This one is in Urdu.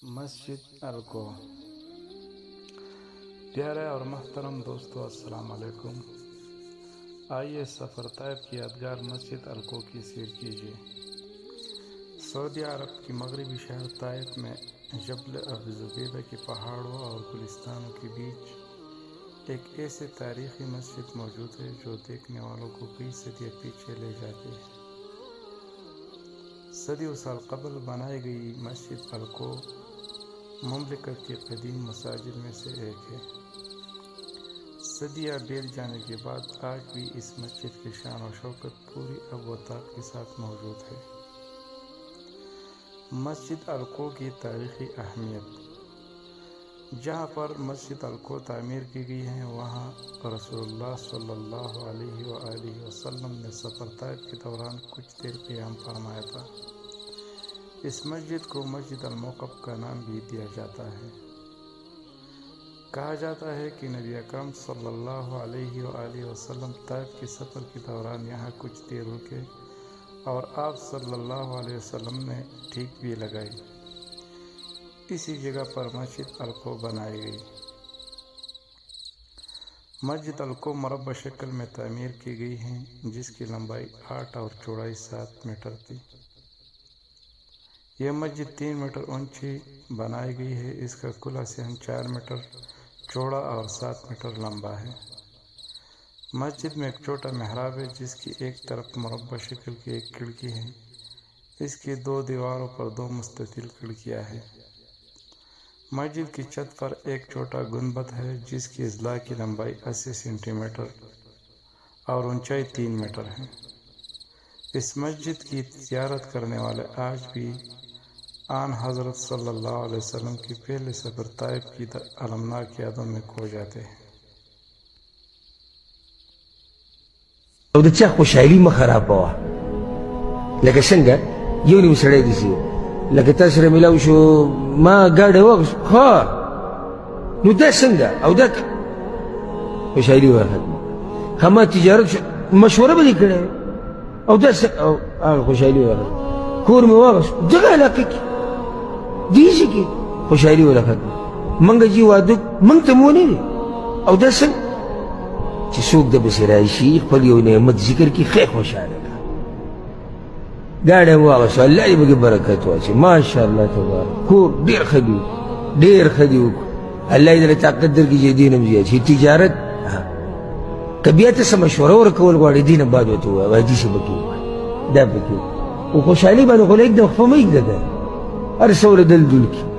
مسجد الکو۔ پیارے اور محترم دوستو، السلام علیکم۔ آئیے سفر طائف کی یادگار مسجد الکو کی سیر کیجیے۔ سعودی عرب کی مغربی شہر طائف میں جبل ابو زبیدہ کے پہاڑوں اور گلستانوں کے بیچ ایک ایسے تاریخی مسجد موجود ہے جو دیکھنے والوں کو کئی صدیاں پیچھے لے جاتی ہے۔ صدیوں سال قبل بنائی گئی مسجد الکو مملکت کے قدیم مساجد میں سے ایک ہے۔ صدیاں بیت جانے کے بعد آج بھی اس مسجد کی شان و شوکت پوری اب و تاب کے ساتھ موجود ہے۔ مسجد الکو کی تاریخی اہمیت۔ جہاں پر مسجد الکو تعمیر کی گئی ہے وہاں رسول اللہ صلی اللہ علیہ وآلہ وسلم نے سفر طائف کے دوران کچھ دیر قیام فرمایا تھا۔ اس مسجد کو مسجد الموقف کا نام بھی دیا جاتا ہے۔ کہا جاتا ہے کہ نبی اکرم صلی اللہ علیہ وآلہ وسلم طائف کے سفر کے دوران یہاں کچھ دیر رکے اور آپ صلی اللہ علیہ وسلم نے ٹھیک بھی لگائی۔ اسی جگہ پر مسجد الکو بنائی گئی۔ مسجد الکو مربع شکل میں تعمیر کی گئی ہے جس کی لمبائی 8 اور چوڑائی 7 میٹر تھی۔ یہ مسجد 3 میٹر اونچی بنائی گئی ہے۔ اس کا کل صحن 4 میٹر چوڑا اور 7 میٹر لمبا ہے۔ مسجد میں ایک چھوٹا محراب ہے جس کی ایک طرف مربع شکل کی ایک کھڑکی ہے۔ اس کی 2 دیواروں پر 2 مستطیل کھڑکیاں ہیں۔ مسجد کی چھت پر ایک چھوٹا گنبد ہے جس کی اضلاع کی لمبائی 80 سینٹی میٹر اور اونچائی 3 میٹر ہے۔ اس مسجد کی زیارت کرنے والے آج بھی آن حضرت صلی اللہ علیہ وسلم کی پہلے سفر طائف کی المناک یادوں میں کھو جاتے ہیں۔ او د چا خوشحالي مه خرابوه، لکه څنګه یو نیم سړی داسې لکه تا سره میلاو شو ما ګاډی واخیست ښه نو دا څنګه او دا خوشحالي ورختمه ښه ما تجارت مشوره به دې کړې او دا هغه خوشحالي ورختمه کور مې واخیست دغه علاقه کې دې ځای کې خوشحالي ورختمه موږ چې واده موږ ته مو نه دی او دا څنګه چې څوک د پسې راشي خپل یو نعمت ذکر کړي خیر خوشحاله کړه ګاډی مو واخیسته الله دې پکې برکت واچوي ماشاءالله تبارک کور ډېر ښه دي ډېر ښه دي وکړو الله دې له طاقت درکړي چې دې نه هم زیات شي تجارت که بیا ته څه مشوره ورکول غواړې دې نه بعد ورته ووایه حدیث یې پکې ووایه دا پکې و خوشحالي باندې خو له ایږده خو مه ایږده ده هر څه ورله دل دل کړي